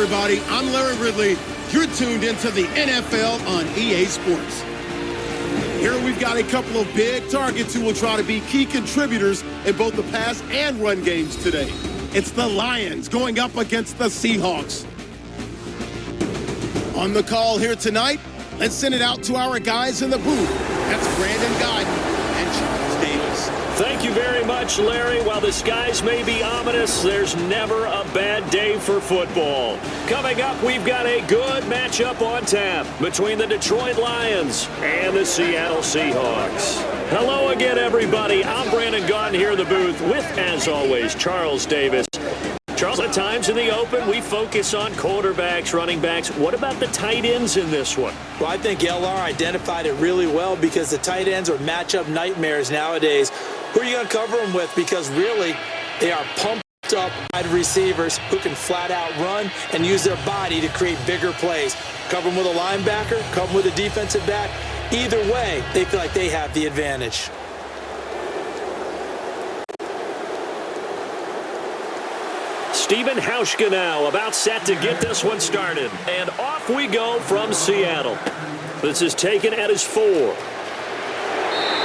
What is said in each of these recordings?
everybody. I'm Larry Ridley. You're tuned into the NFL on EA Sports. Here we've got a couple of big targets who will try to be key contributors in both the pass and run games today. It's the Lions going up against the Seahawks. On the call here tonight, let's send it out to our guys in the booth. That's Brandon Guyton and Charles Davis. Thank you very much, Larry. While the skies may be ominous, there's never a bad day for football. Coming up, we've got a good matchup on tap between the Detroit Lions and the Seattle Seahawks. Hello again, everybody. I'm Brandon Guyton here in the booth with, as always, Charles Davis. Charles, at times in the open, we focus on quarterbacks, running backs. What about the tight ends in this one? Well, I think LR identified it really well because the tight ends are matchup nightmares nowadays. Who are you going to cover them with? Because really, they are pumped up wide receivers who can flat out run and use their body to create bigger plays. Cover them with a linebacker, cover them with a defensive back. Either way, they feel like they have the advantage. Stephen Hauschka now about set to get this one started. And off we go from Seattle. This is taken at his 4.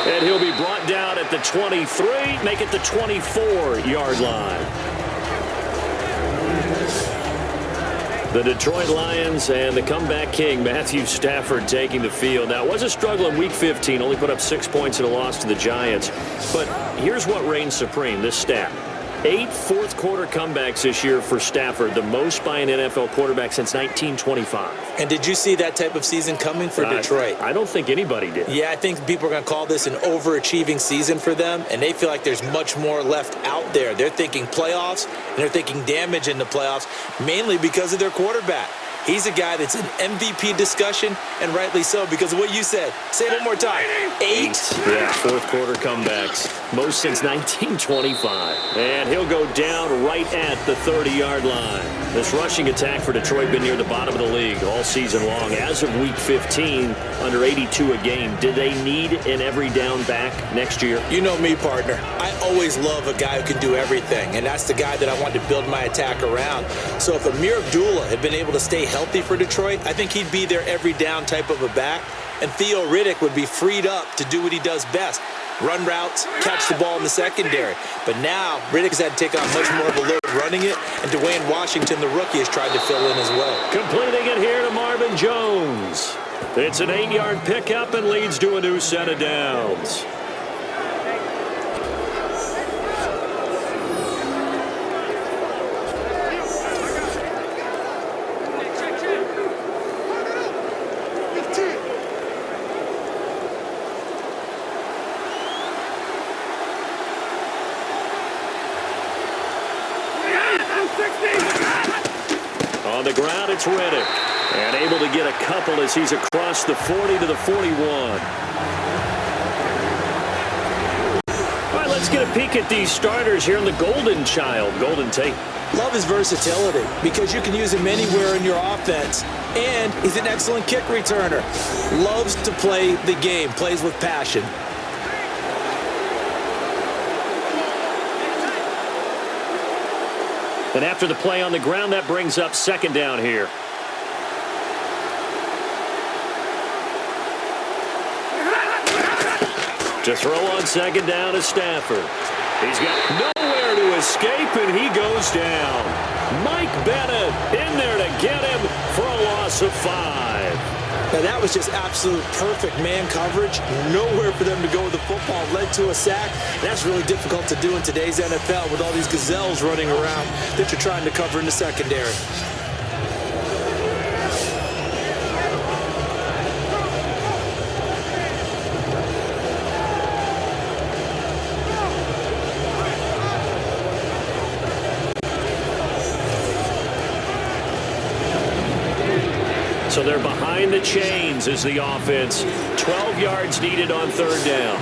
And he'll be brought down at the 23, make it the 24-yard line. The Detroit Lions and the comeback king, Matthew Stafford, taking the field. Now, it was a struggle in Week 15, only put up 6 points in a loss to the Giants. But here's what reigns supreme, this stat. 8 fourth-quarter comebacks this year for Stafford, the most by an NFL quarterback since 1925. And did you see that type of season coming for Detroit? I don't think anybody did. Yeah, I think people are going to call this an overachieving season for them, and they feel like there's much more left out there. They're thinking playoffs, and they're thinking damage in the playoffs, mainly because of their quarterback. He's a guy that's in MVP discussion, and rightly so, because of what you said. Say it one more time. 8? Yeah, fourth-quarter comebacks. Most since 1925. And he'll go down right at the 30-yard line. This rushing attack for Detroit been near the bottom of the league all season long. As of Week 15, under 82 a game. Did they need an every-down back next year? You know me, partner. I always love a guy who can do everything, and that's the guy that I want to build my attack around. So if Amir Abdullah had been able to stay healthy for Detroit, I think he'd be their every-down type of a back, and Theo Riddick would be freed up to do what he does best. Run routes, catch the ball in the secondary. But now, Riddick's had to take on much more of a load running it, and Dwayne Washington, the rookie, has tried to fill in as well. Completing it here to Marvin Jones. It's an 8-yard pickup and leads to a new set of downs. On the ground, it's Riddick. And able to get a couple as he's across the 40 to the 41. All right, let's get a peek at these starters here in the Golden Child, Golden Tate. Love his versatility because you can use him anywhere in your offense. And he's an excellent kick returner. Loves to play the game, plays with passion. And after the play on the ground, that brings up second down here. To throw on second down is Stafford. He's got nowhere to escape, and he goes down. Mike Bennett in there to get him for a loss of 5. Now that was just absolute perfect man coverage. Nowhere for them to go with the football. Led to a sack. That's really difficult to do in today's NFL with all these gazelles running around that you're trying to cover in the secondary. So they're behind the chains as the offense. 12 yards needed on third down.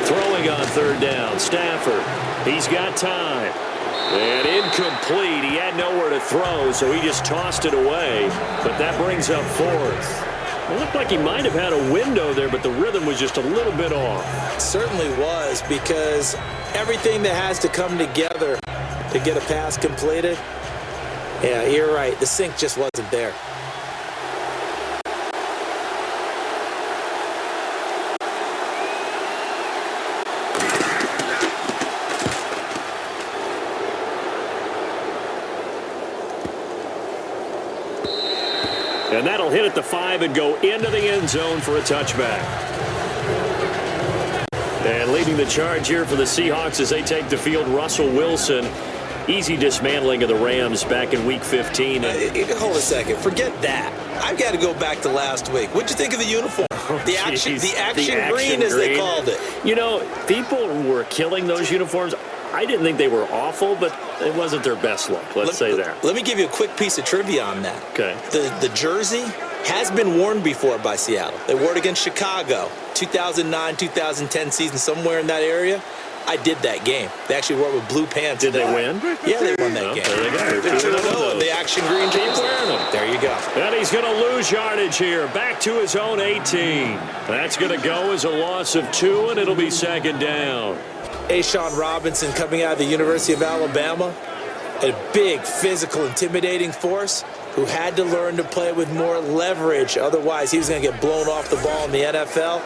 Throwing on third down, Stafford. He's got time. And incomplete. He had nowhere to throw, so he just tossed it away. But that brings up fourth. It looked like he might have had a window there, but the rhythm was just a little bit off. It certainly was, because everything that has to come together to get a pass completed, yeah, you're right. The sync just wasn't there. And that'll hit at the 5 and go into the end zone for a touchback. And leading the charge here for the Seahawks as they take the field, Russell Wilson. Easy dismantling of the Rams back in Week 15. Hold a second. Forget that. I've got to go back to last week. What'd you think of the uniform? The action green, as they called it. You know, people were killing those uniforms. I didn't think they were awful, but it wasn't their best look, let's say that. Let me give you a quick piece of trivia on that. Okay. The jersey has been worn before by Seattle. They wore it against Chicago, 2009-2010 season, somewhere in that area. I did that game. They actually wore it with blue pants. Did they win? Yeah, they won that game. There they go. They're 2-0 in the action green Keep wearing them. There you go. And he's going to lose yardage here. Back to his own 18. That's going to go as a loss of 2, and it'll be second down. Ashawn Robinson coming out of the University of Alabama, a big, physical, intimidating force who had to learn to play with more leverage. Otherwise, he was going to get blown off the ball in the NFL.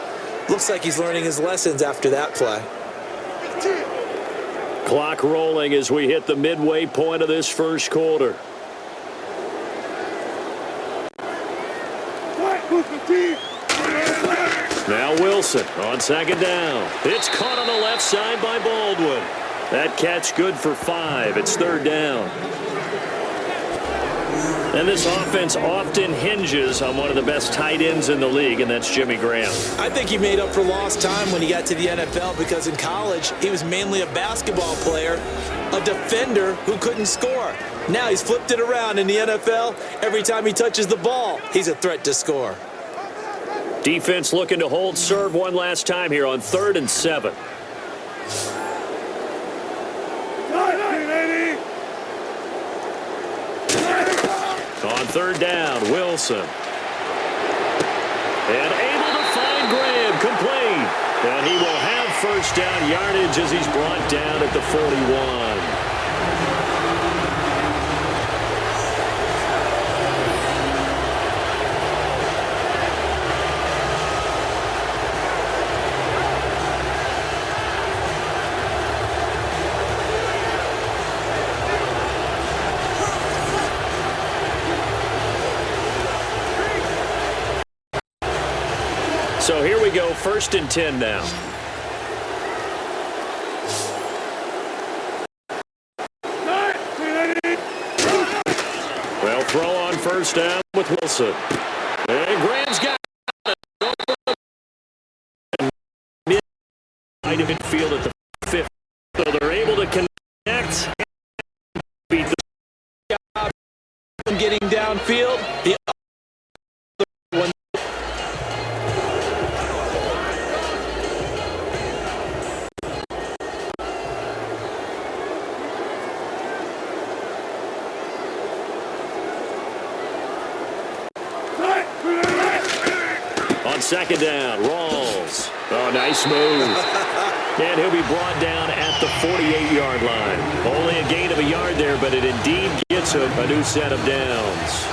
Looks like he's learning his lessons after that play. Clock rolling as we hit the midway point of this first quarter. Now Wilson on second down. It's caught on the left side by Baldwin. That catch good for 5. It's third down. And this offense often hinges on one of the best tight ends in the league, and that's Jimmy Graham. I think he made up for lost time when he got to the NFL, because in college he was mainly a basketball player, a defender who couldn't score. Now he's flipped it around in the NFL. Every time he touches the ball, he's a threat to score. Defense looking to hold serve one last time here on 3rd and 7. On third down, Wilson. And able to find Graham, complete. And he will have first down yardage as he's brought down at the 41. So here we go, 1st and 10 now. Well, throw on first down with Wilson. And Graham's got it. Right of midfield at the 5th. So they're able to connect. Beat the job getting downfield. The one. On second down, Rawls. Oh, nice move. And he'll be brought down at the 48-yard line. Only a gain of a yard there, but it indeed gets him a new set of downs.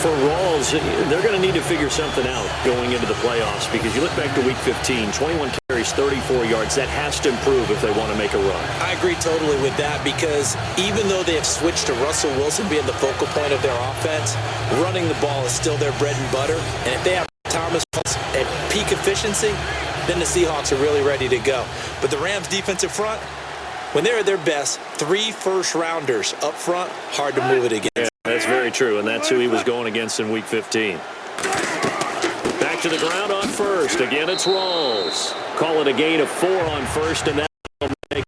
For Rawls, they're going to need to figure something out going into the playoffs, because you look back to Week 15, 21 carries, 34 yards. That has to improve if they want to make a run. I agree totally with that, because even though they have switched to Russell Wilson being the focal point of their offense, running the ball is still their bread and butter. And if they have Thomas at peak efficiency, then the Seahawks are really ready to go. But the Rams' defensive front, when they're at their best, 3 first-rounders up front, hard to move it against. Yeah, that's very true, and that's who he was going against in Week 15. Back to the ground on first. Again, it's Rawls. Call it a gain of 4 on first, and that'll make.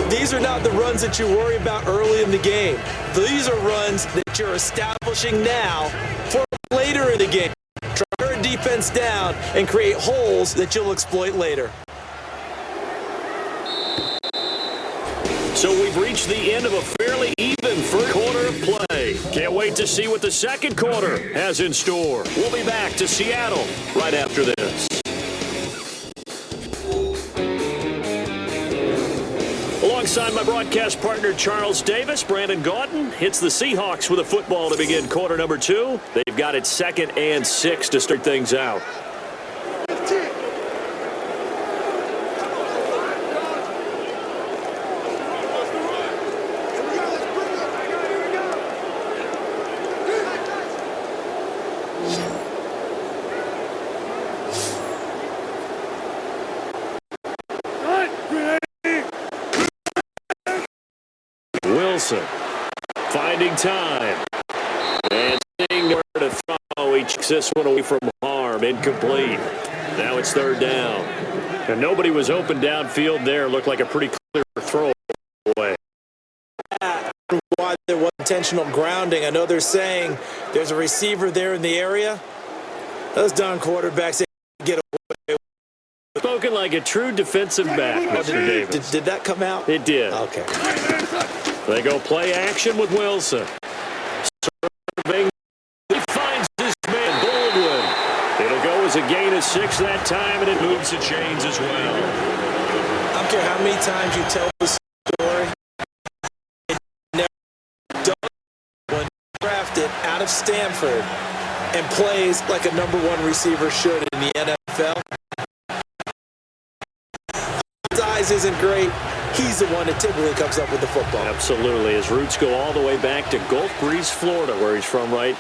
These are not the runs that you worry about early in the game. These are runs that you're establishing now for later in the game. Try your defense down and create holes that you'll exploit later. So we've reached the end of a fairly even first quarter of play. Can't wait to see what the second quarter has in store. We'll be back to Seattle right after this. Alongside my broadcast partner, Charles Davis, Brandon Gaudin hits the Seahawks with a football to begin quarter number 2. They've got it 2nd and 6 to start things out. Finding time and seeing where to throw. He checks this one away from harm. Incomplete. Now it's 3rd down. And nobody was open downfield there. Looked like a pretty clear throw away. Why there was intentional grounding. I know they're saying there's a receiver there in the area. Those darn quarterbacks get away. Spoken like a true defensive back, Mr. Davis. Did that come out? It did. Okay. They go play action with Wilson. Serving. He finds his man, Baldwin. It'll go as a gain of 6 that time, and it moves the chains as well. I don't care how many times you tell the story. It never does when drafted out of Stanford and plays like a #1 receiver should in the NFL. His eyes isn't great. He's the one that typically comes up with the football. Absolutely. His roots go all the way back to Gulf Breeze, Florida, where he's from, right?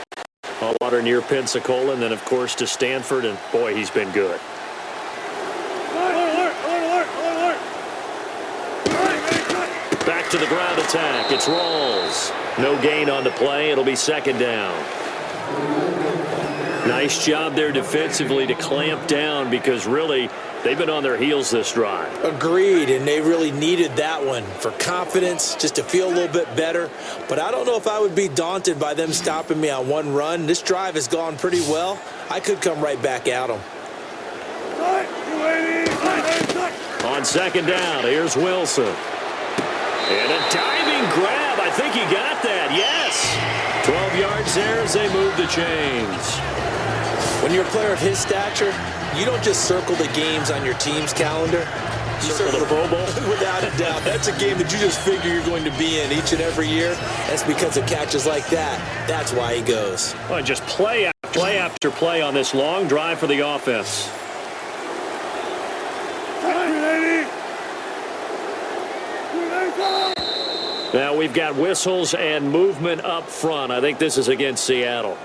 All water near Pensacola, and then, of course, to Stanford, and, boy, he's been good. Back to the ground attack. It's Rawls. No gain on the play. It'll be 2nd down. Nice job there defensively to clamp down because, really, they've been on their heels this drive. Agreed, and they really needed that one for confidence, just to feel a little bit better. But I don't know if I would be daunted by them stopping me on one run. This drive has gone pretty well. I could come right back at them. On 2nd down, here's Wilson. And a diving grab. I think he got that, yes. 12 yards there as they move the chains. When you're a player of his stature, you don't just circle the games on your team's calendar. You circle the Pro Bowl? Without a doubt. That's a game that you just figure you're going to be in each and every year. That's because of catches like that. That's why he goes. Well, just play after play on this long drive for the offense. Now we've got whistles and movement up front. I think this is against Seattle.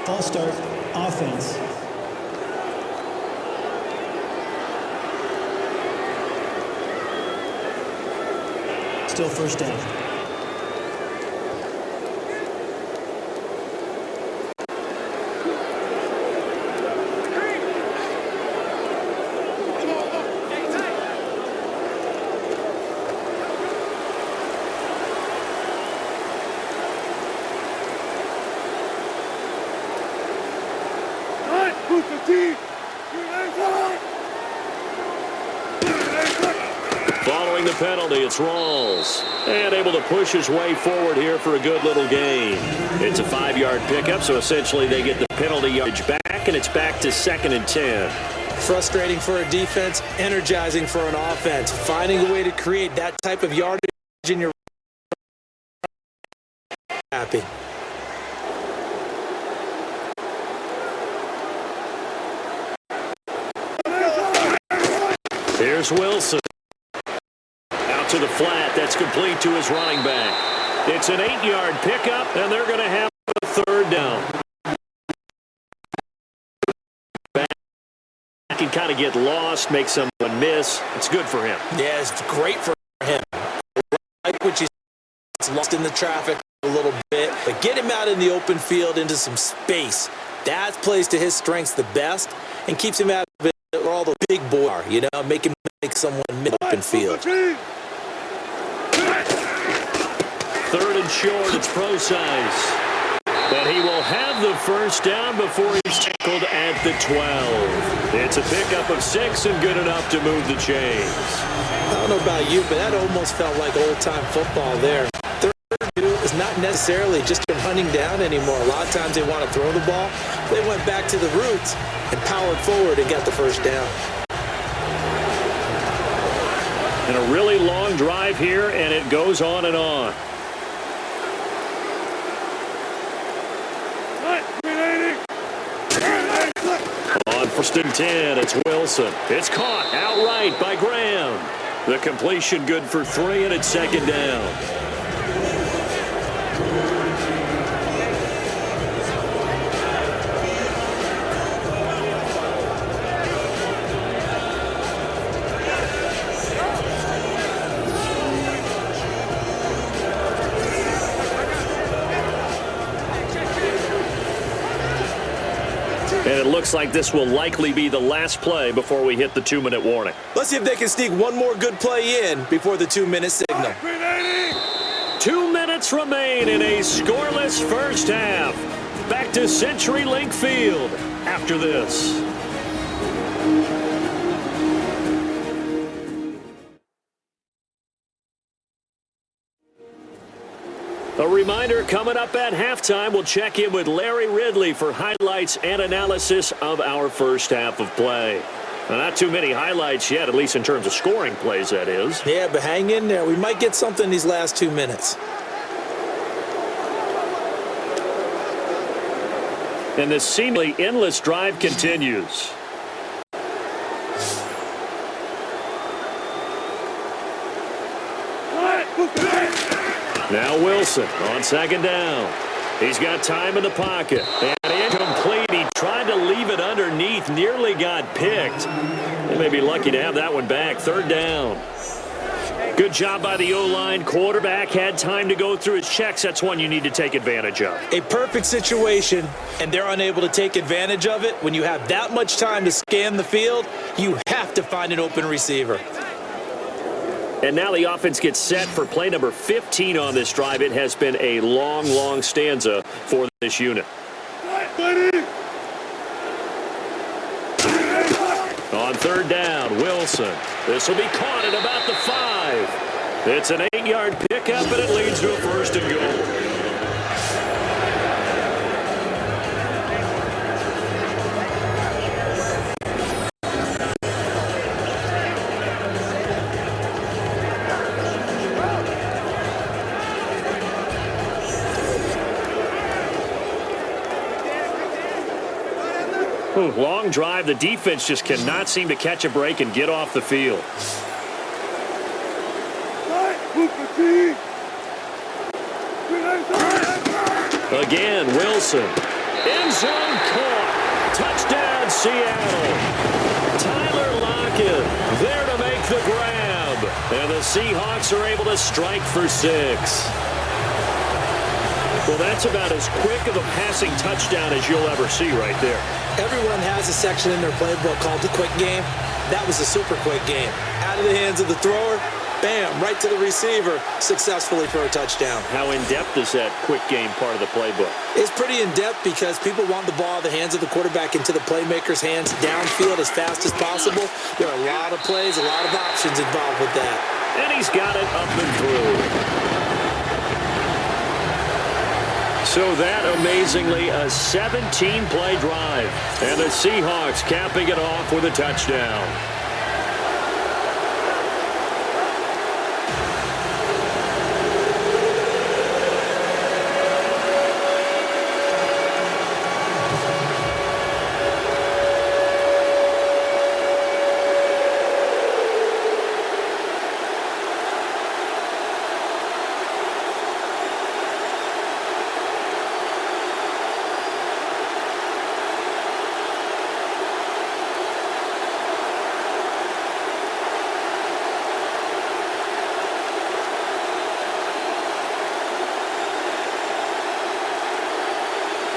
False start, offense. Still 1st down. Following the penalty, it's Rawls. And able to push his way forward here for a good little gain. It's a 5-yard pickup, so essentially they get the penalty yardage back, and it's back to 2nd and 10. Frustrating for a defense, energizing for an offense. Finding a way to create that type of yardage in your happy. Here's Wilson. Out to the flat. That's complete to his running back. It's an 8-yard pickup, and they're going to have a 3rd down. Back can kind of get lost, make someone miss. It's good for him. Yeah, it's great for him. Like what you said, it's lost in the traffic a little bit, but get him out in the open field into some space. That plays to his strengths the best and keeps him out of it where all the big boys are, you know, make someone miss open field. 3rd and short, it's Procise. But he will have the 1st down before he's tackled at the 12. It's a pickup of 6 and good enough to move the chains. I don't know about you, but that almost felt like old-time football there. 3rd and 2 is is not necessarily just running down anymore. A lot of times they want to throw the ball. They went back to the roots and powered forward and got the first down. And a really long drive here, and it goes on and on. On 1st and 10, it's Wilson. It's caught outright by Graham. The completion good for 3, and it's 2nd down. And it looks like this will likely be the last play before we hit the 2-minute warning. Let's see if they can sneak one more good play in before the 2-minute signal. 2 minutes remain in a scoreless first half. Back to CenturyLink Field after this. A reminder, coming up at halftime, we'll check in with Larry Ridley for highlights and analysis of our first half of play. Now, not too many highlights yet, at least in terms of scoring plays, that is. Yeah, but hang in there. We might get something these last 2 minutes. And this seemingly endless drive continues. Now Wilson on 2nd down. He's got time in the pocket. And incomplete. He tried to leave it underneath. Nearly got picked. They may be lucky to have that one back. 3rd down. Good job by the O-line. Quarterback had time to go through his checks. That's one you need to take advantage of. A perfect situation, and they're unable to take advantage of it. When you have that much time to scan the field, you have to find an open receiver. And now the offense gets set for play number 15 on this drive. It has been a long, long stanza for this unit. On 3rd down, Wilson. This will be caught at about the 5. It's an 8-yard pickup, and it leads to a 1st and goal. Long drive. The defense just cannot seem to catch a break and get off the field. Again, Wilson. End zone caught. Touchdown, Seattle. Tyler Lockett there to make the grab. And the Seahawks are able to strike for 6. Well, that's about as quick of a passing touchdown as you'll ever see right there. Everyone has a section in their playbook called the quick game. That was a super quick game. Out of the hands of the thrower, bam, right to the receiver, successfully for a touchdown. How in-depth is that quick game part of the playbook? It's pretty in-depth because people want the ball out of the hands of the quarterback into the playmaker's hands downfield as fast as possible. There are a lot of plays, a lot of options involved with that. And he's got it up and through. So that, amazingly, a 17-play drive. And the Seahawks capping it off with a touchdown.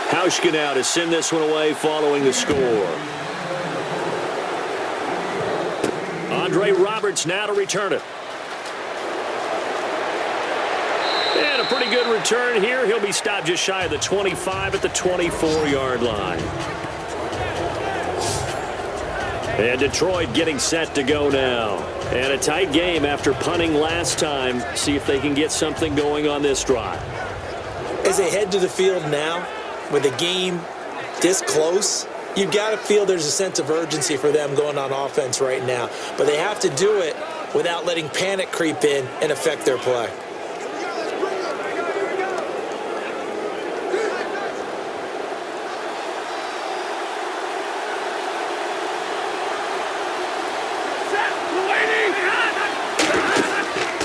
Hauschka now to send this one away following the score. Andre Roberts now to return it. And a pretty good return here. He'll be stopped just shy of the 25 at the 24-yard line. And Detroit getting set to go now. And a tight game after punting last time. See if they can get something going on this drive. As they head to the field now, with the game this close, you've got to feel there's a sense of urgency for them going on offense right now. But they have to do it without letting panic creep in and affect their play.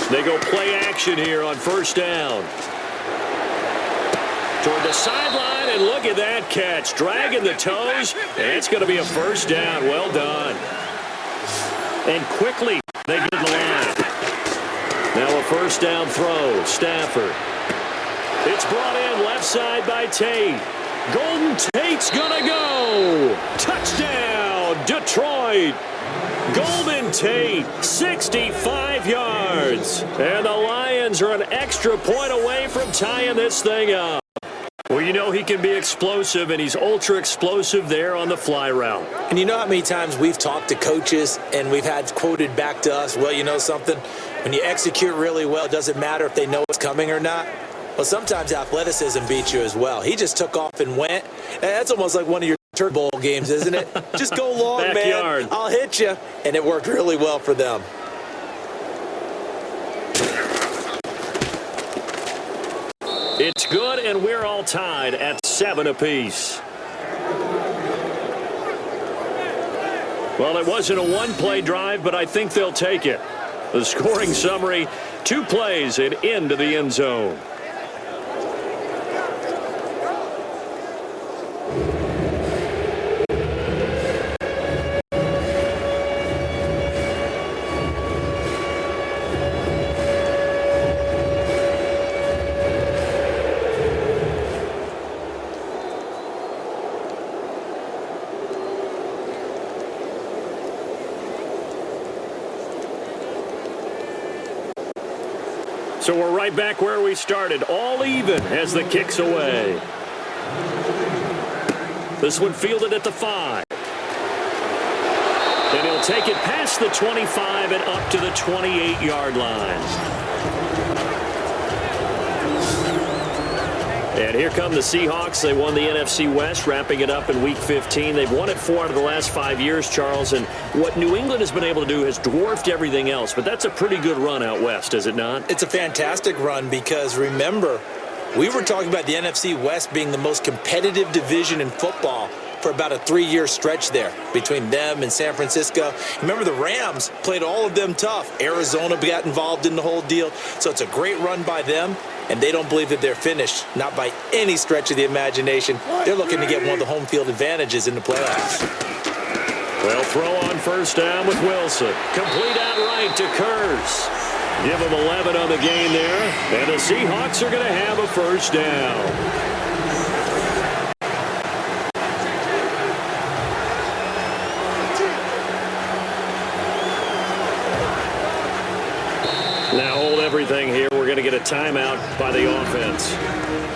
They go play action here on first down. Toward the sideline, and look at that catch. Dragging the toes, and it's going to be a first down. Well done. And quickly, they get the line. Now a first down throw. Stafford. It's brought in left side by Tate. Golden Tate's going to go. Touchdown, Detroit. Golden Tate, 65 yards. And the Lions are an extra point away from tying this thing up. Well, you know he can be explosive, and he's ultra explosive there on the fly route. And you know how many times we've talked to coaches and we've had quoted back to us, well, you know something? When you execute really well, it doesn't matter if they know it's coming or not. Well, sometimes athleticism beats you as well. He just took off and went. And that's almost like one of your Turkey Bowl games, isn't it? Just go long, Backyard. man. I'll hit you. And it worked really well for them. It's good, and we're all tied at 7 apiece. Well, it wasn't a one-play drive, but I think they'll take it. The scoring summary, 2 plays and into the end zone. So we're right back where we started, all even as the kick's away. This one fielded at the 5. And he'll take it past the 25 and up to the 28-yard line. And here come the Seahawks. They won the NFC West, wrapping it up in Week 15. They've won it 4 out of the last 5 years, Charles. And what New England has been able to do has dwarfed everything else. But that's a pretty good run out west, is it not? It's a fantastic run because, remember, we were talking about the NFC West being the most competitive division in football for about a 3-year stretch there between them and San Francisco. Remember, the Rams played all of them tough. Arizona got involved in the whole deal. So it's a great run by them. And they don't believe that they're finished, not by any stretch of the imagination. They're looking to get one of the home field advantages in the playoffs. Well, throw on first down with Wilson. Complete outright to Kurz. Give him 11 on the game there. And the Seahawks are going to have a first down. Now hold everything here. We're going to get a timeout by the offense.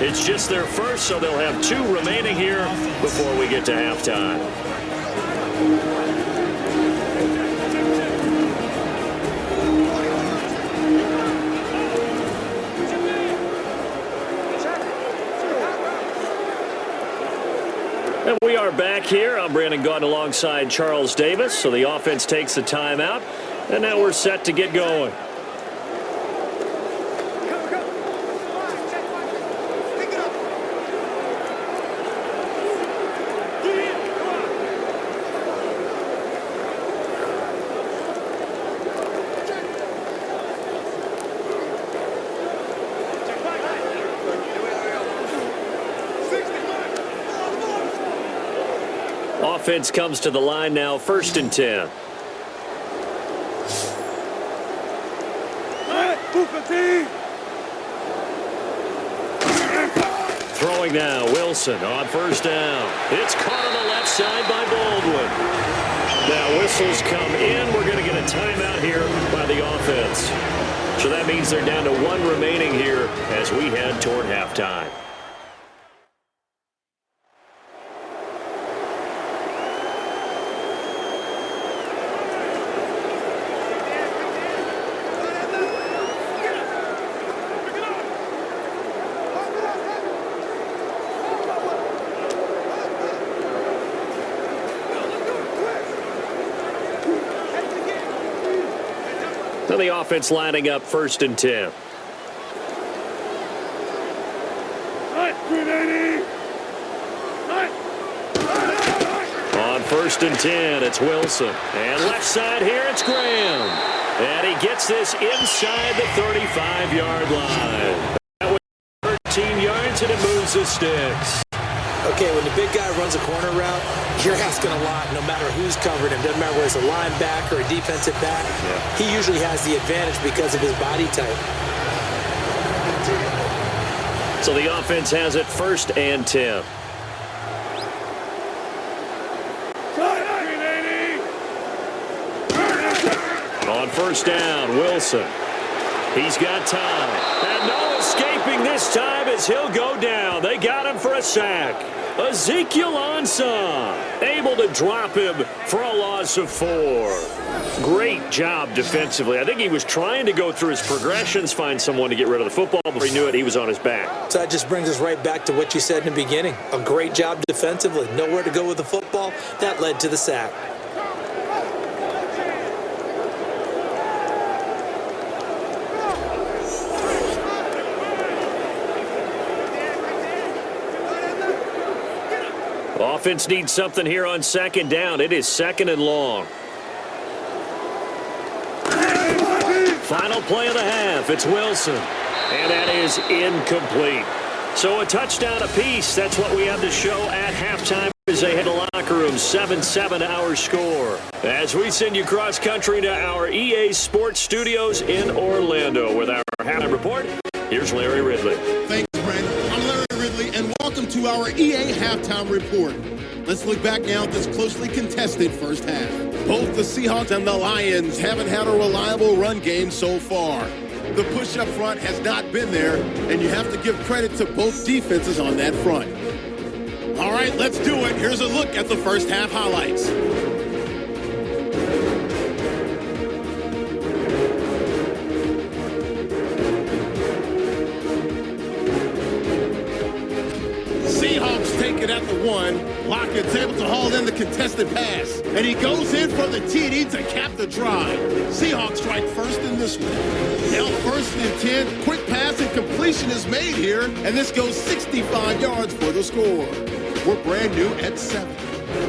It's just their first, so they'll have 2 remaining here before we get to halftime. And we are back here. I'm Brandon Gaunt alongside Charles Davis. So the offense takes the timeout, and now we're set to get going. Offense comes to the line now, 1st and 10. Throwing now, Wilson on first down. It's caught on the left side by Baldwin. Now whistles come in. We're going to get a timeout here by the offense. So that means they're down to 1 remaining here as we head toward halftime. So the offense lining up 1st and 10. On 1st and 10, it's Wilson. And left side here, it's Graham. And he gets this inside the 35-yard line. That was 13 yards, and it moves the sticks. Okay, when the big guy runs a corner route, you're asking a lot no matter who's covering him. Doesn't matter whether it's a linebacker or a defensive back. Yeah. He usually has the advantage because of his body type. So the offense has it 1st and 10. On 1st down, Wilson. He's got time. And no escaping this time as he'll go down. They got him for a sack. Ezekiel Ansah able to drop him for a loss of 4. Great job defensively. I think he was trying to go through his progressions, find someone to get rid of the football. Before he knew it, he was on his back. So that just brings us right back to what you said in the beginning. A great job defensively. Nowhere to go with the football. That led to the sack. Offense needs something here on 2nd down. It is 2nd and long. Final play of the half. It's Wilson. And that is incomplete. So a touchdown apiece. That's what we have to show at halftime as they head to the locker room. 7-7 our score. As we send you cross country to our EA Sports Studios in Orlando with our halftime report. Here's Larry Ridley. Thanks, Brent. I'm Larry Ridley, and welcome to our EA Halftime Report. Let's look back now at this closely contested first half. Both the Seahawks and the Lions haven't had a reliable run game so far. The push up front has not been there, and you have to give credit to both defenses on that front. All right, let's do it. Here's a look at the first half highlights. Seahawks take it at the 1. Lockett's able to haul in the contested pass. And he goes in for the TD to cap the drive. Seahawks strike first in this one. Now 1st and 10. Quick pass and completion is made here. And this goes 65 yards for the score. We're brand new at 7.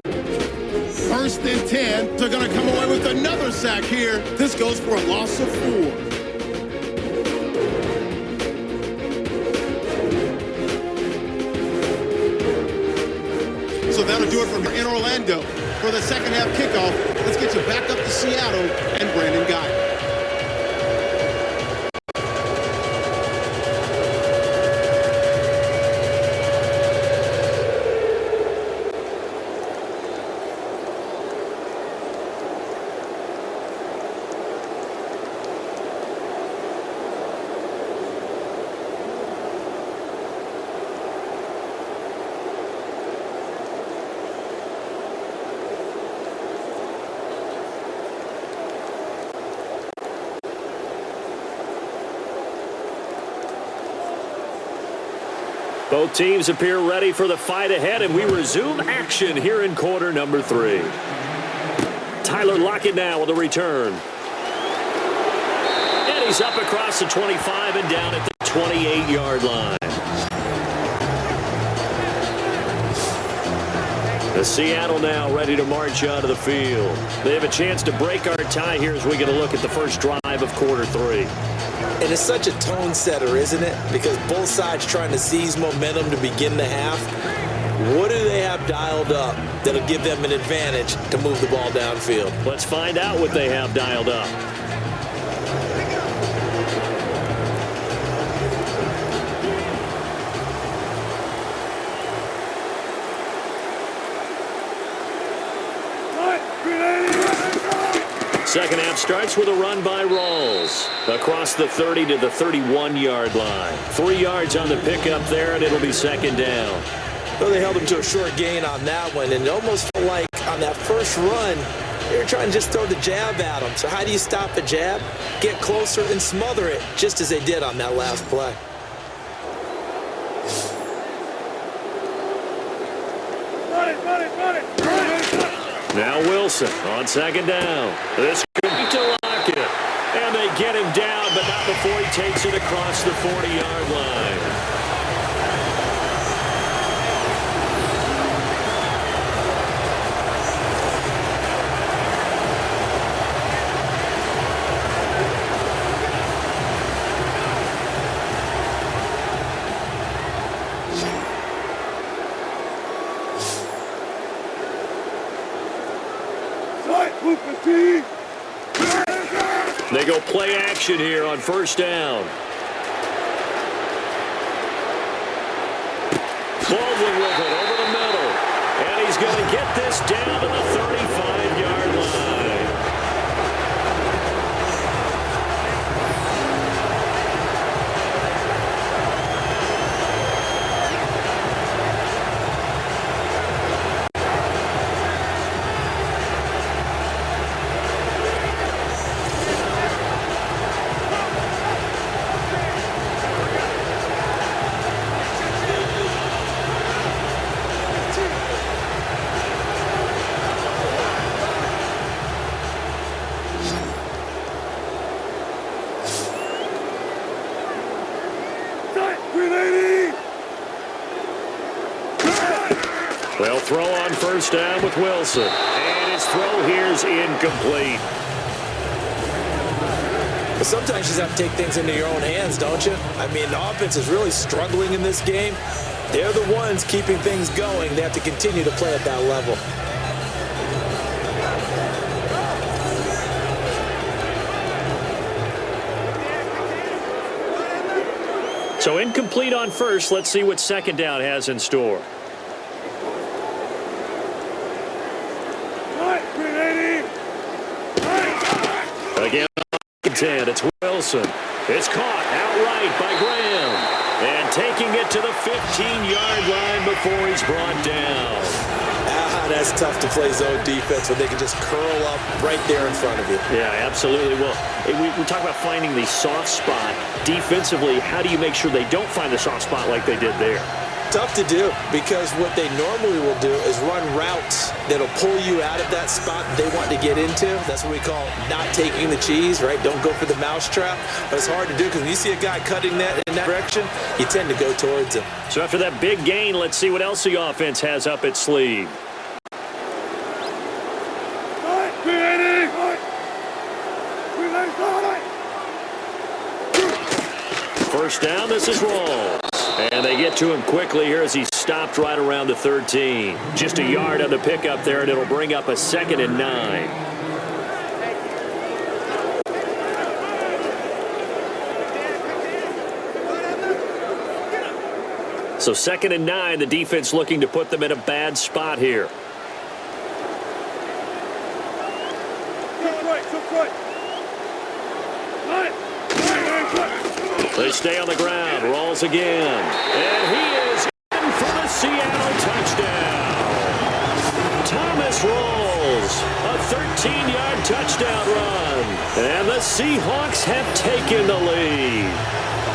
1st and 10. They're going to come away with another sack here. This goes for a loss of 4. So that'll do it from here in Orlando. For the second half kickoff, let's get you back up to Seattle and Brandon Guy. Both teams appear ready for the fight ahead, and we resume action here in quarter number 3. Tyler Lockett now with a return. And he's up across the 25 and down at the 28-yard line. The Seattle now ready to march onto the field. They have a chance to break our tie here as we get a look at the first drive of quarter 3. And it's such a tone setter, isn't it? Because both sides trying to seize momentum to begin the half. What do they have dialed up that'll give them an advantage to move the ball downfield? Let's find out what they have dialed up. Second half starts with a run by Rawls across the 30 to the 31-yard line. 3 yards on the pickup there, and it'll be second down. Well, they held him to a short gain on that one, and it almost felt like on that first run, they were trying to just throw the jab at him. So how do you stop the jab? Get closer and smother it, just as they did on that last play. Now Wilson on second down. This could be to Lockett. And they get him down, but not before he takes it across the 40-yard line. They go play action here on first down. Baldwin with it over the middle. And he's going to get this down to the 35-yard line. They'll throw on first down with Wilson. And his throw here is incomplete. But sometimes you just have to take things into your own hands, don't you? I mean, the offense is really struggling in this game. They're the ones keeping things going. They have to continue to play at that level. So incomplete on first. Let's see what second down has in store. Again, 10. It's Wilson. It's caught outright by Graham. And taking it to the 15-yard line before he's brought down. That's tough to play zone defense when they can just curl up right there in front of you. Yeah, absolutely. Well, we talk about finding the soft spot. Defensively, how do you make sure they don't find the soft spot like they did there? Tough to do, because what they normally will do is run routes that'll pull you out of that spot they want to get into. That's what we call not taking the cheese, right? Don't go for the mousetrap. But it's hard to do because when you see a guy cutting that in that direction, you tend to go towards him. So after that big gain, let's see what else the offense has up its sleeve. First down, this is Rawls. And they get to him quickly here as he's stopped right around the 13. Just a yard on the pickup there, and it'll bring up a 2nd and 9. So 2nd and 9, the defense looking to put them in a bad spot here. They stay on the ground. Rawls again. And he is in for the Seattle touchdown. Thomas Rawls, a 13-yard touchdown run. And the Seahawks have taken the lead.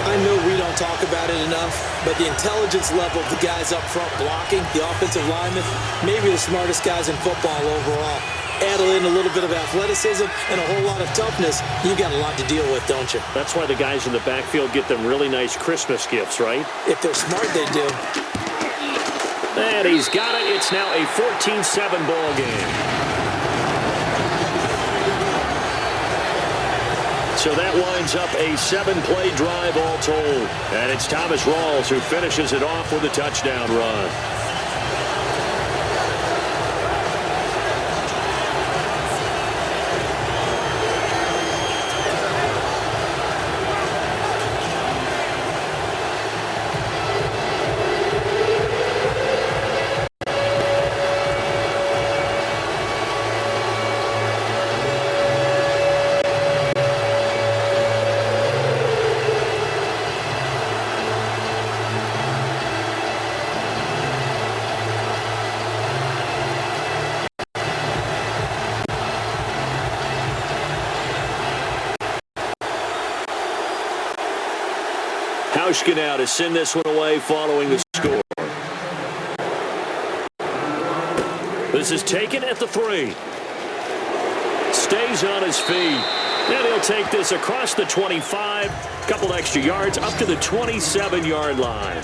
I know we don't talk about it enough, but the intelligence level of the guys up front blocking, the offensive linemen, maybe the smartest guys in football overall. Add in a little bit of athleticism and a whole lot of toughness, you got a lot to deal with, don't you? That's why the guys in the backfield get them really nice Christmas gifts, right? If they're smart, they do. And he's got it. It's now a 14-7 ball game. So that winds up a 7-play drive all told. And it's Thomas Rawls who finishes it off with a touchdown run. Now to send this one away following the score. This is taken at the 3. Stays on his feet. And he'll take this across the 25, a couple extra yards, up to the 27-yard line.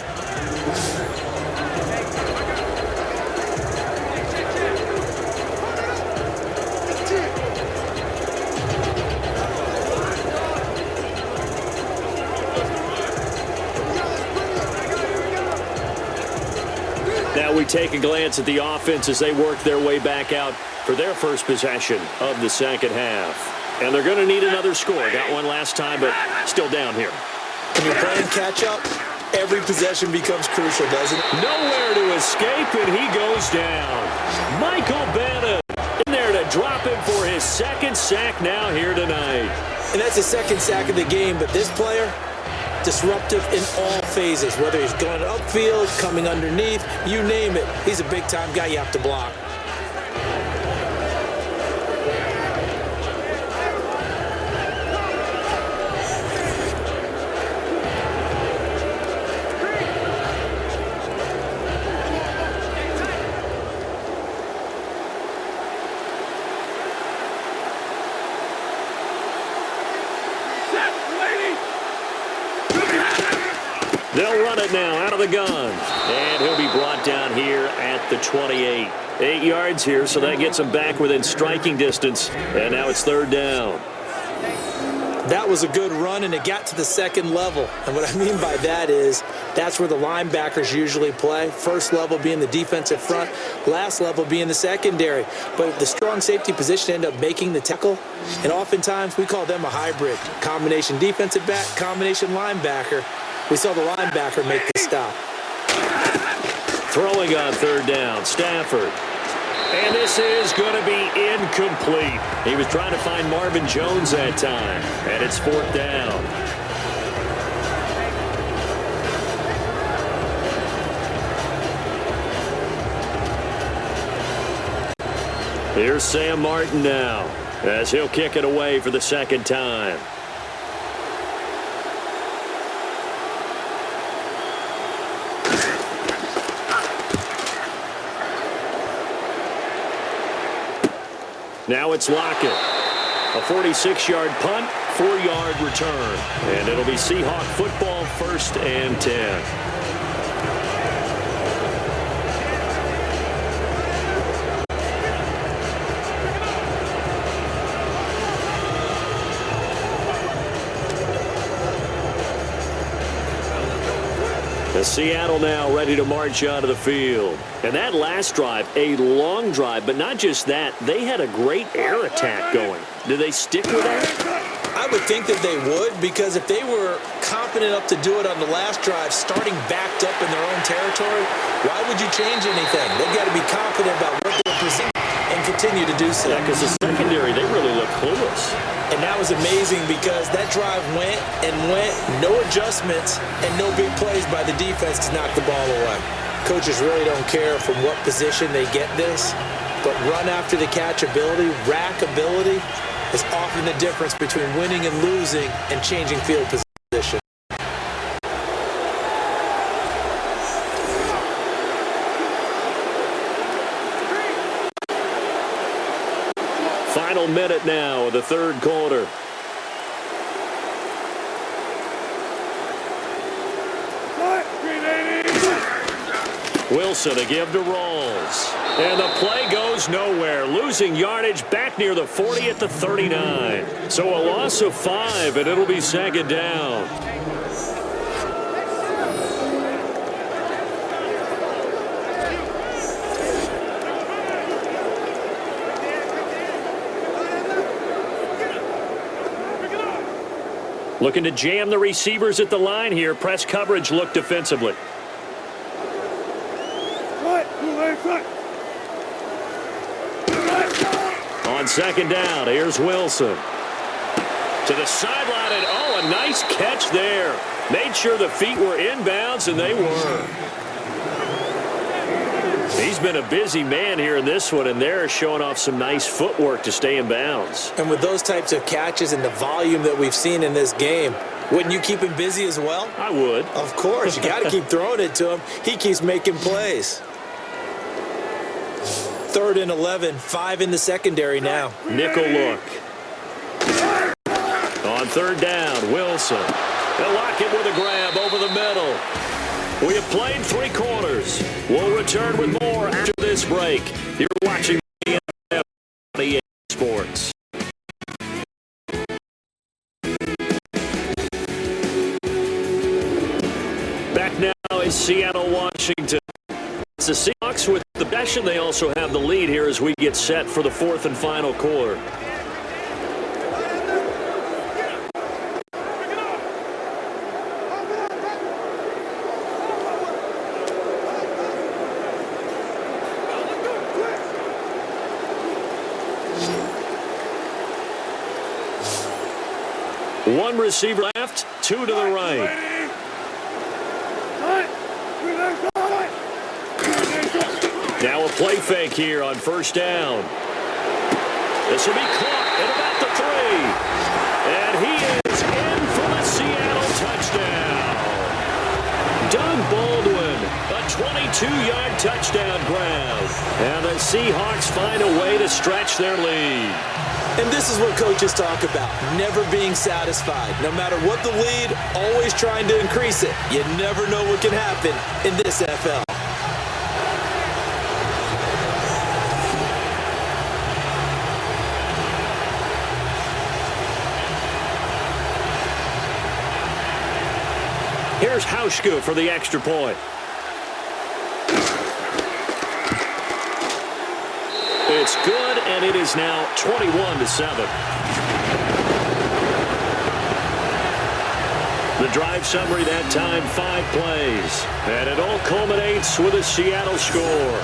Now we take a glance at the offense as they work their way back out for their first possession of the second half. And they're going to need another score. Got one last time, but still down here. When you're playing catch-up, every possession becomes crucial, doesn't it? Nowhere to escape, and he goes down. Michael Bennett in there to drop him for his second sack now here tonight. And that's his second sack of the game, but this player, disruptive in all phases, whether he's going upfield, coming underneath, you name it. He's a big-time guy you have to block. They'll run it now out of the gun. And he'll be brought down here at the 28. 8 yards here, so that gets him back within striking distance. And now it's third down. That was a good run, and it got to the second level. And what I mean by that is that's where the linebackers usually play. First level being the defensive front, last level being the secondary. But the strong safety position ended up making the tackle. And oftentimes we call them a hybrid. Combination defensive back, combination linebacker. We saw the linebacker make the stop. Throwing on third down, Stafford. And this is going to be incomplete. He was trying to find Marvin Jones that time. And it's fourth down. Here's Sam Martin now, as he'll kick it away for the second time. Now it's Lockett. A 46-yard punt, 4-yard return. And it'll be Seahawk football, 1st and 10. Seattle now ready to march out of the field. And that last drive, a long drive, but not just that. They had a great air attack going. Do they stick with that? I would think that they would, because if they were confident enough to do it on the last drive, starting backed up in their own territory, why would you change anything? They've got to be confident about what they're presenting and continue to do so. Yeah, because the secondary, they really look clueless. And that was amazing because that drive went and went, no adjustments, and no big plays by the defense to knock the ball away. Coaches really don't care from what position they get this, but run after the catch ability, rack ability, is often the difference between winning and losing and changing field position. Final minute now of the third quarter. Wilson to give to Rawls. And the play goes nowhere. Losing yardage back near the 40 at the 39. So a loss of 5, and it'll be second down. Looking to jam the receivers at the line here. Press coverage look defensively. On second down, here's Wilson. To the sideline, and oh, a nice catch there. Made sure the feet were inbounds, and they were. He's been a busy man here in this one, and they're showing off some nice footwork to stay in bounds. And with those types of catches and the volume that we've seen in this game, wouldn't you keep him busy as well? I would. Of course. You got to keep throwing it to him. He keeps making plays. 3rd and 11, 5 in the secondary now. Nickel look. On third down, Wilson. They'll lock it with a grab over the middle. We have played 3 quarters. We'll return with more after this break. You're watching the NFL on EA Sports. Back now is Seattle, Washington. It's the Seahawks with the possession. They also have the lead here as we get set for the 4th and final quarter. One receiver left, 2 to the right. Now a play fake here on first down. This will be caught at about the 3. And he is in for the Seattle touchdown. Doug Baldwin, a 22-yard touchdown grab. And the Seahawks find a way to stretch their lead. And this is what coaches talk about, never being satisfied. No matter what the lead, always trying to increase it. You never know what can happen in this NFL. Here's Hauschka for the extra point. It's good, and it is now 21-7. The drive summary that time, 5 plays. And it all culminates with a Seattle score.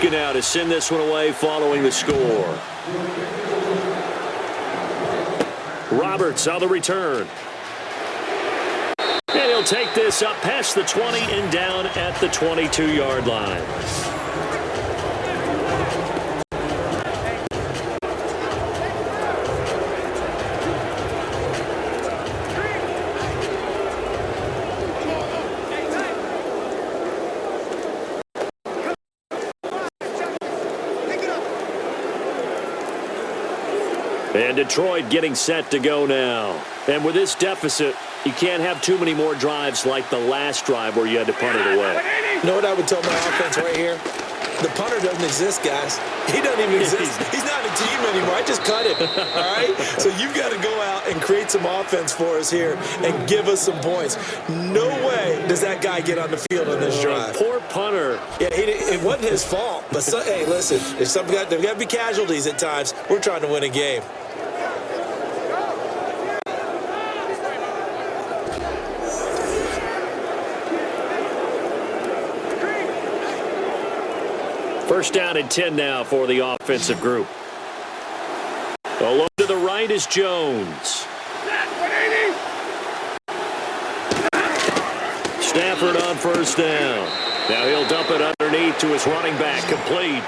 Now to send this one away following the score. Roberts on the return. And he'll take this up past the 20 and down at the 22-yard line. And Detroit getting set to go now. And with this deficit, you can't have too many more drives like the last drive where you had to punt it away. You know what I would tell my offense right here? The punter doesn't exist, guys. He doesn't even exist. He's not a team anymore. I just cut him, all right? So you've got to go out and create some offense for us here and give us some points. No way does that guy get on the field on this drive. Poor punter. Yeah, it wasn't his fault. But, hey, listen, there's got to be casualties at times. We're trying to win a game. First down and 10 now for the offensive group. Along to the right is Jones. Stafford on first down. Now he'll dump it underneath to his running back. Complete.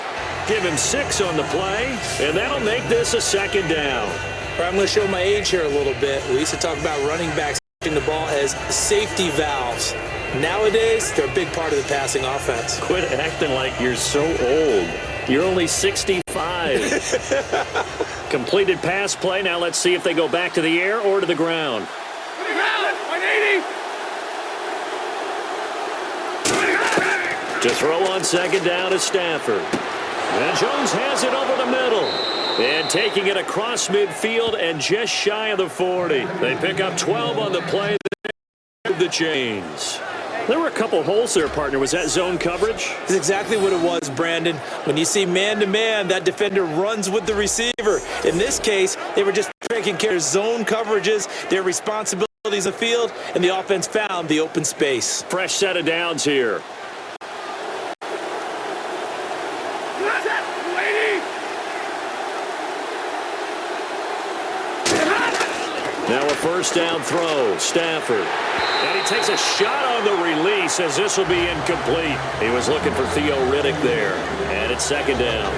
Give him 6 on the play, and that'll make this a second down. I'm going to show my age here a little bit. We used to talk about running backs catching the ball as safety valves. Nowadays, they're a big part of the passing offense. Quit acting like you're so old. You're only 65. Completed pass play. Now let's see if they go back to the air or to the ground. To throw on second down is Stafford. And Jones has it over the middle. And taking it across midfield and just shy of the 40. They pick up 12 on the play. The chains. There were a couple holes there, partner. Was that zone coverage? That's exactly what it was, Brandon. When you see man-to-man, that defender runs with the receiver. In this case, they were just taking care of zone coverages, their responsibilities in the field, and the offense found the open space. Fresh set of downs here. Now a first down throw, Stafford. And he takes a shot on the release as this will be incomplete. He was looking for Theo Riddick there. And it's second down.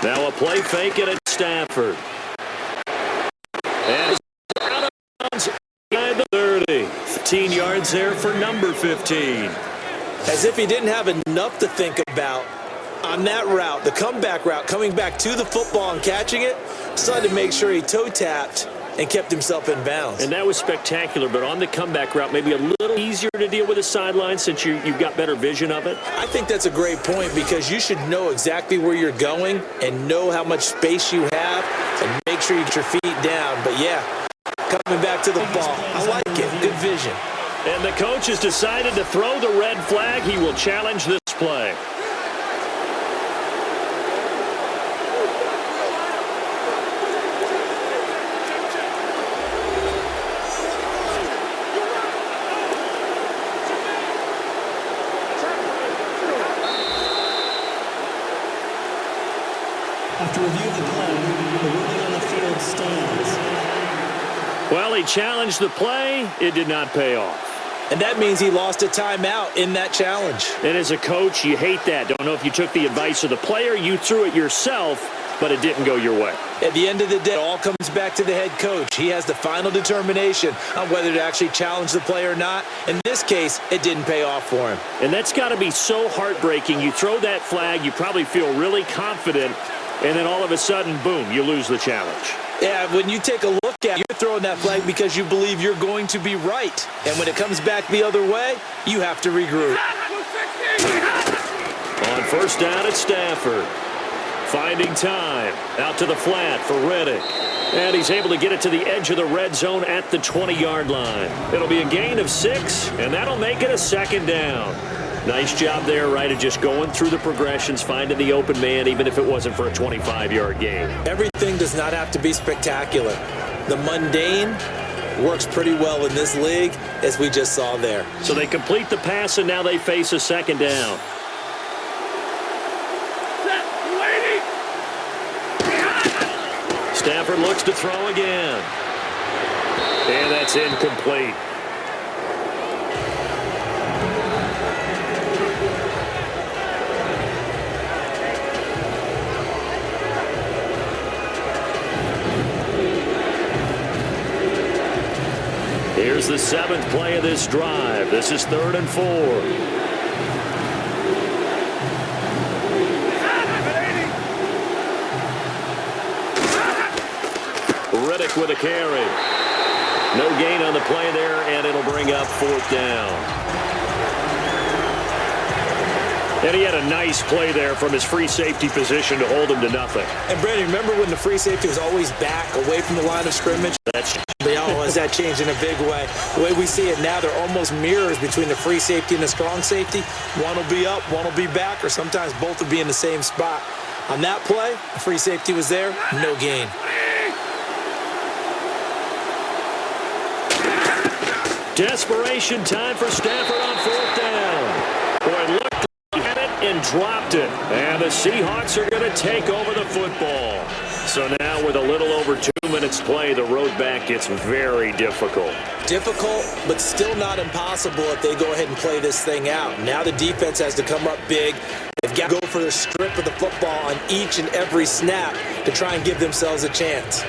Now a play fake it at Stafford. And out of bounds behind the 30. 15 yards there for number 15. As if he didn't have enough to think about on that route, the comeback route, coming back to the football and catching it, decided to make sure he toe-tapped and kept himself in bounds. And that was spectacular, but on the comeback route, maybe a little easier to deal with the sideline since you've got better vision of it. I think that's a great point because you should know exactly where you're going and know how much space you have and make sure you get your feet down. But, yeah, coming back to the ball, I like it. Good vision. And the coach has decided to throw the red flag. He will challenge this play. After review of the play, the ruling on the field stands. Well, he challenged the play. It did not pay off. And that means he lost a timeout in that challenge. And as a coach, you hate that. Don't know if you took the advice of the player. You threw it yourself, but it didn't go your way. At the end of the day, it all comes back to the head coach. He has the final determination on whether to actually challenge the play or not. In this case, it didn't pay off for him. And that's got to be so heartbreaking. You throw that flag, you probably feel really confident, and then all of a sudden, boom, you lose the challenge. Yeah, when you take a look at it, you're throwing that flag because you believe you're going to be right. And when it comes back the other way, you have to regroup. On first down at Stafford. Finding time. Out to the flat for Riddick. And he's able to get it to the edge of the red zone at the 20-yard line. It'll be a gain of 6, and that'll make it a second down. Nice job there, right, of just going through the progressions, finding the open man, even if it wasn't for a 25-yard gain. Everything does not have to be spectacular. The mundane works pretty well in this league, as we just saw there. So they complete the pass, and now they face a second down. Stafford looks to throw again. And that's incomplete. Here's the 7th play of this drive. This is 3rd and 4. Riddick with a carry. No gain on the play there, and it'll bring up 4th down. And he had a nice play there from his free safety position to hold him to nothing. And, Brandon, remember when the free safety was always back, away from the line of scrimmage? Has that changed in a big way? The way we see it now, they're almost mirrors between the free safety and the strong safety. One will be up, one will be back, or sometimes both will be in the same spot. On that play, the free safety was there, no gain. Desperation time for Stafford on 4th down. Boy, looked at it and dropped it. And the Seahawks are going to take over the football. So now with a little over 2 minutes to play, the road back gets very difficult. Difficult, but still not impossible if they go ahead and play this thing out. Now the defense has to come up big. They've got to go for the strip of the football on each and every snap to try and give themselves a chance.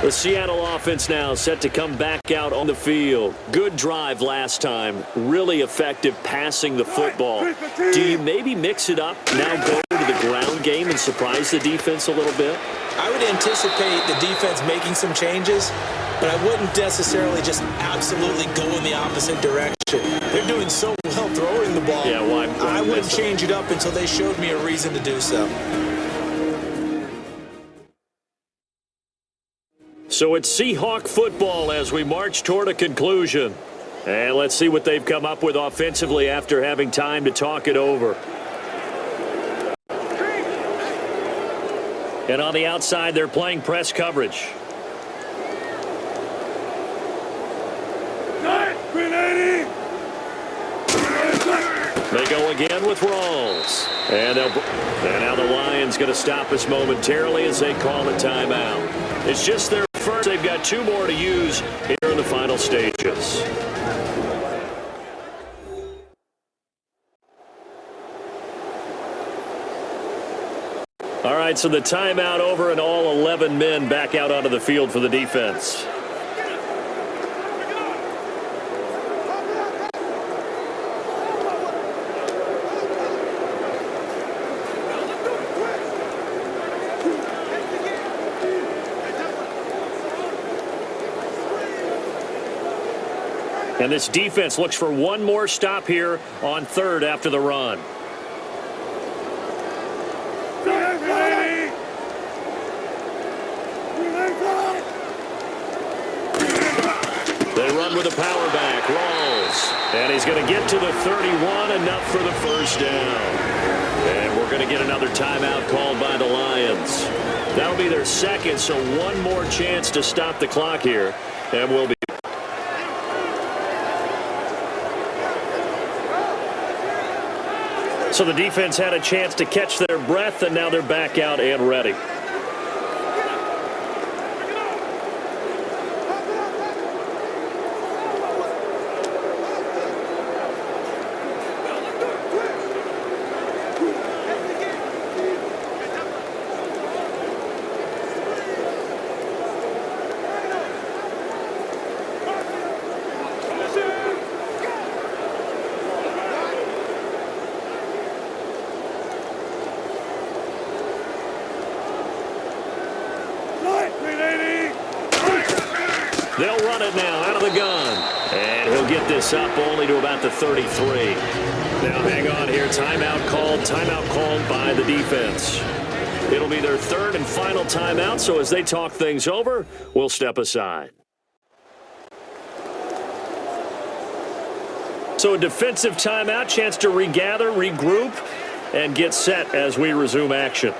The Seattle offense now set to come back out on the field. Good drive last time. Really effective passing the football. Do you maybe mix it up, now go to the ground game and surprise the defense a little bit? I would anticipate the defense making some changes, but I wouldn't necessarily just absolutely go in the opposite direction. They're doing so well throwing the ball. Yeah, well, I wouldn't change it up until they showed me a reason to do so. So it's Seahawk football as we march toward a conclusion. And let's see what they've come up with offensively after having time to talk it over. And on the outside, they're playing press coverage. They go again with Rawls. And now the Lions going to stop us momentarily as they call a timeout. It's just their first. They've got 2 more to use here in the final stages. All right, so the timeout over and all 11 men back out onto the field for the defense. And this defense looks for one more stop here on 3rd after the run. They run with a power back, Rawls. And he's going to get to the 31, enough for the first down. And we're going to get another timeout called by the Lions. That'll be their second, so one more chance to stop the clock here. And we'll be. So the defense had a chance to catch their breath, and now they're back out and ready. They'll run it now out of the gun. And he'll get this up only to about the 33. Now hang on here. Timeout called by the defense. It'll be their 3rd and final timeout, so as they talk things over, we'll step aside. So a defensive timeout, chance to regather, regroup, and get set as we resume action.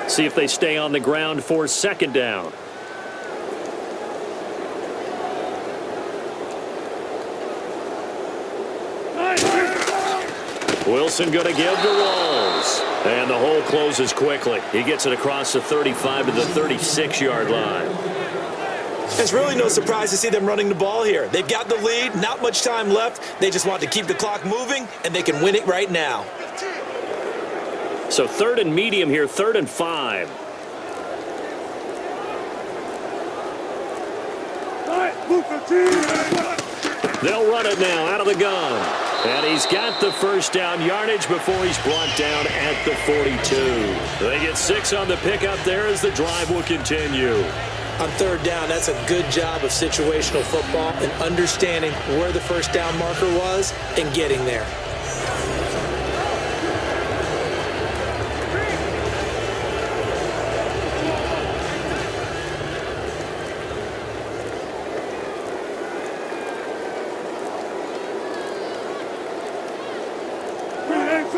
See if they stay on the ground for 2nd down. Wilson going to give to Rawls. And the hole closes quickly. He gets it across the 35 to the 36-yard line. It's really no surprise to see them running the ball here. They've got the lead, not much time left. They just want to keep the clock moving, and they can win it right now. So 3rd and medium here, 3rd and 5. They'll run it now out of the gun. And he's got the first down yardage before he's brought down at the 42. They get 6 on the pickup there as the drive will continue. On 3rd down, that's a good job of situational football and understanding where the first down marker was and getting there.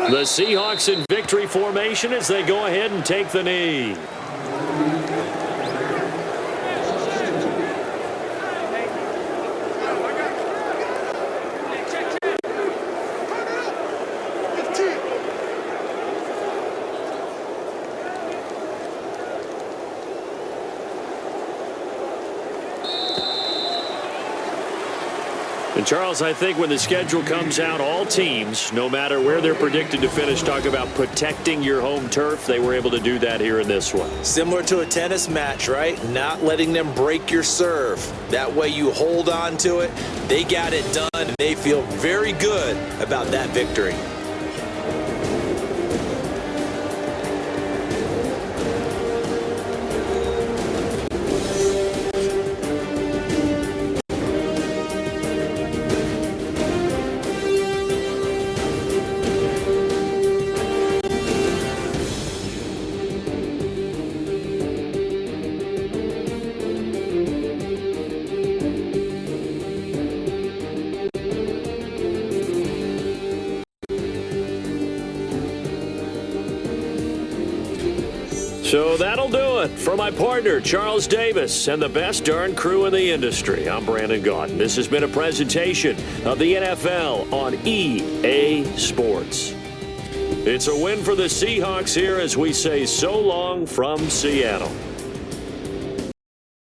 The Seahawks in victory formation as they go ahead and take the knee. And Charles, I think when the schedule comes out, all teams, no matter where they're predicted to finish, talk about protecting your home turf. They were able to do that here in this one. Similar to a tennis match, right? Not letting them break your serve. That way you hold on to it. They got it done, and they feel very good about that victory. So that'll do it. For my partner, Charles Davis, and the best darn crew in the industry, I'm Brandon Gaudin. This has been a presentation of the NFL on EA Sports. It's a win for the Seahawks here as we say so long from Seattle.